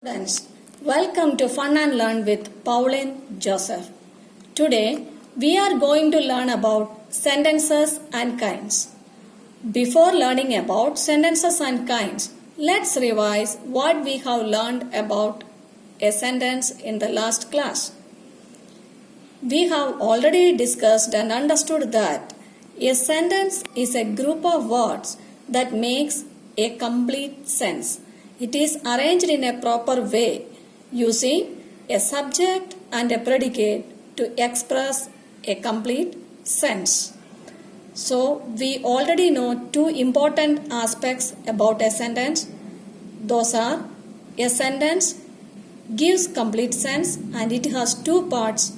Students, welcome to Fun and Learn with Pauline Joseph. Today, we are going to learn about sentences and kinds. Before learning about sentences and kinds, let's revise what we have learned about a sentence in the last class. We have already discussed and understood that a sentence is a group of words that makes a complete sense. It is arranged in a proper way using a subject and a predicate to express a complete sense. So, we already know two important aspects about a sentence. Those are, a sentence gives complete sense and it has two parts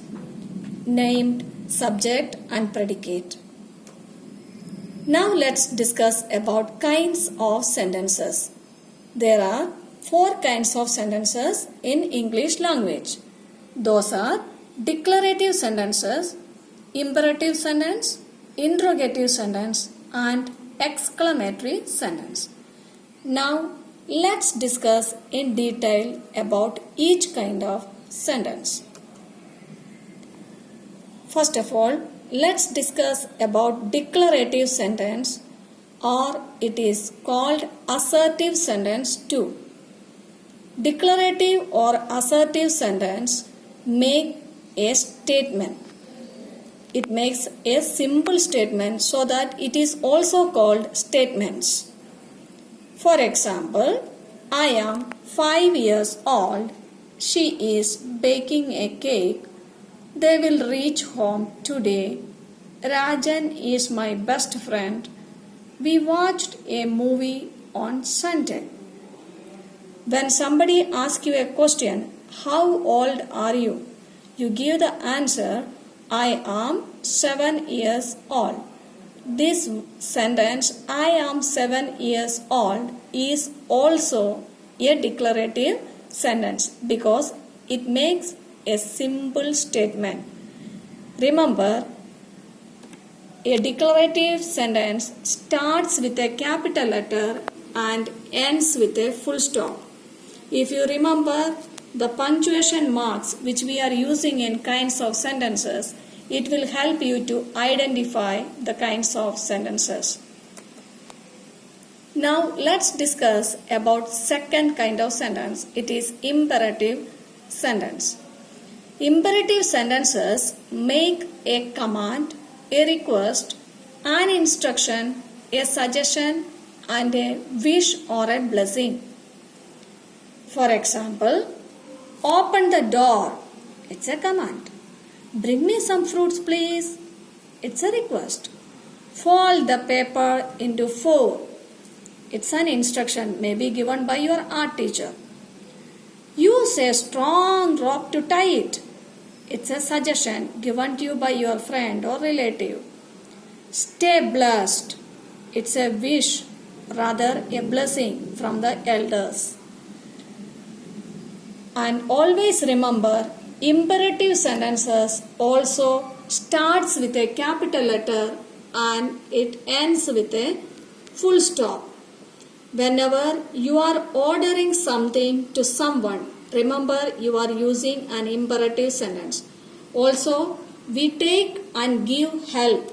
named subject and predicate. Now let's discuss about kinds of sentences. There are four kinds of sentences in English language. Those are declarative sentences, imperative sentence, interrogative sentence, and exclamatory sentence. Now, let's discuss in detail about each kind of sentence. First of all, let's discuss about declarative sentence, or it is called assertive sentence too. Declarative or assertive sentence make a statement. It makes a simple statement so that it is also called statements. For example, I am 5 years old. She is baking a cake. They will reach home today. Rajan is my best friend. We watched a movie on Sunday. When somebody asks you a question, how old are you? You give the answer, I am 7 years old. This sentence, I am 7 years old, is also a declarative sentence because it makes a simple statement. Remember, a declarative sentence starts with a capital letter and ends with a full stop. If you remember the punctuation marks which we are using in kinds of sentences, it will help you to identify the kinds of sentences. Now let's discuss about second kind of sentence. It is imperative sentence. Imperative sentences make a command, a request, an instruction, a suggestion, and a wish or a blessing. For example, open the door. It's a command. Bring me some fruits, please. It's a request. Fold the paper into 4. It's an instruction, maybe given by your art teacher. Use a strong rope to tie it. It's a suggestion given to you by your friend or relative. Stay blessed. It's a wish, rather a blessing from the elders. And always remember, imperative sentences also starts with a capital letter and it ends with a full stop. Whenever you are ordering something to someone, remember you are using an imperative sentence. Also, we take and give help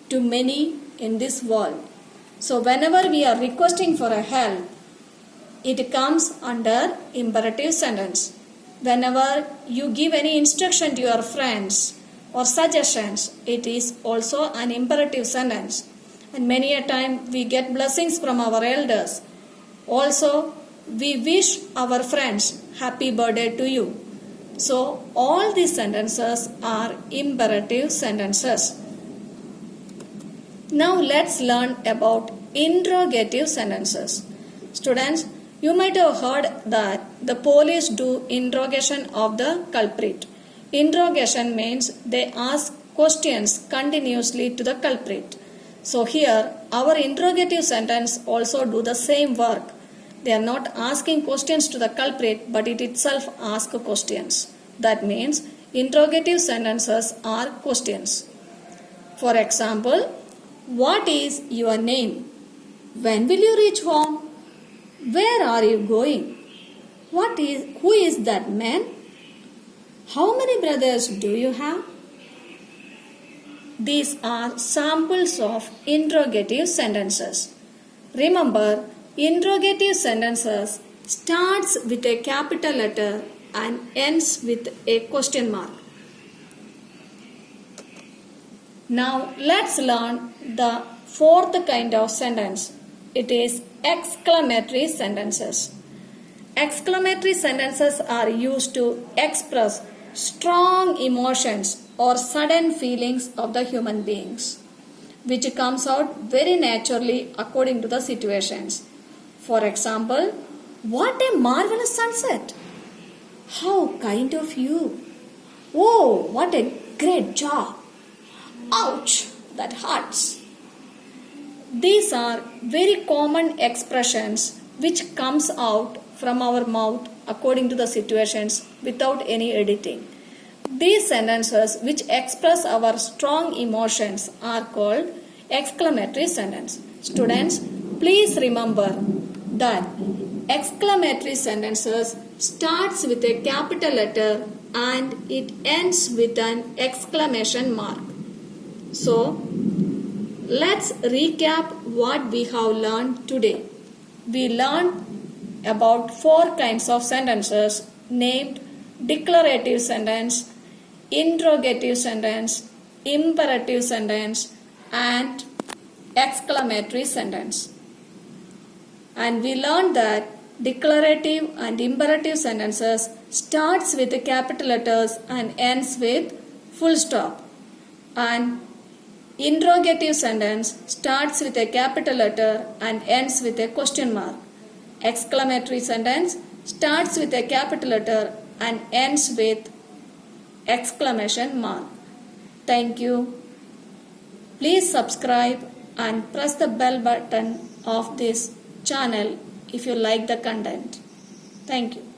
to many in this world. So, whenever we are requesting for a help, it comes under imperative sentence. Whenever you give any instruction to your friends or suggestions, it is also an imperative sentence. And many a time we get blessings from our elders. Also, we wish our friends happy birthday to you. So, all these sentences are imperative sentences. Now, let's learn about interrogative sentences. Students, you might have heard that the police do interrogation of the culprit. Interrogation means they ask questions continuously to the culprit. So, here our interrogative sentence also do the same work. They are not asking questions to the culprit, but it itself asks questions. That means interrogative sentences are questions. For example, what is your name? When will you reach home? Where are you going? Who is that man? How many brothers do you have? These are samples of interrogative sentences. Remember, interrogative sentences starts with a capital letter and ends with a question mark. Now let's learn the fourth kind of sentence. It is exclamatory sentences. Exclamatory sentences are used to express strong emotions or sudden feelings of the human beings, which comes out very naturally according to the situations. For example, what a marvelous sunset! How kind of you! Oh, what a great job! Ouch, that hurts. These are very common expressions which comes out from our mouth according to the situations without any editing. These sentences which express our strong emotions are called exclamatory sentence. Students, please remember that exclamatory sentences starts with a capital letter and it ends with an exclamation mark. So, let's recap what we have learned today. We learned about 4 kinds of sentences named declarative sentence, interrogative sentence, imperative sentence, and exclamatory sentence. And we learned that declarative and imperative sentences starts with capital letters and ends with full stop. And interrogative sentence starts with a capital letter and ends with a question mark. Exclamatory sentence starts with a capital letter and ends with exclamation mark. Thank you. Please subscribe and press the bell button of this channel if you like the content. Thank you.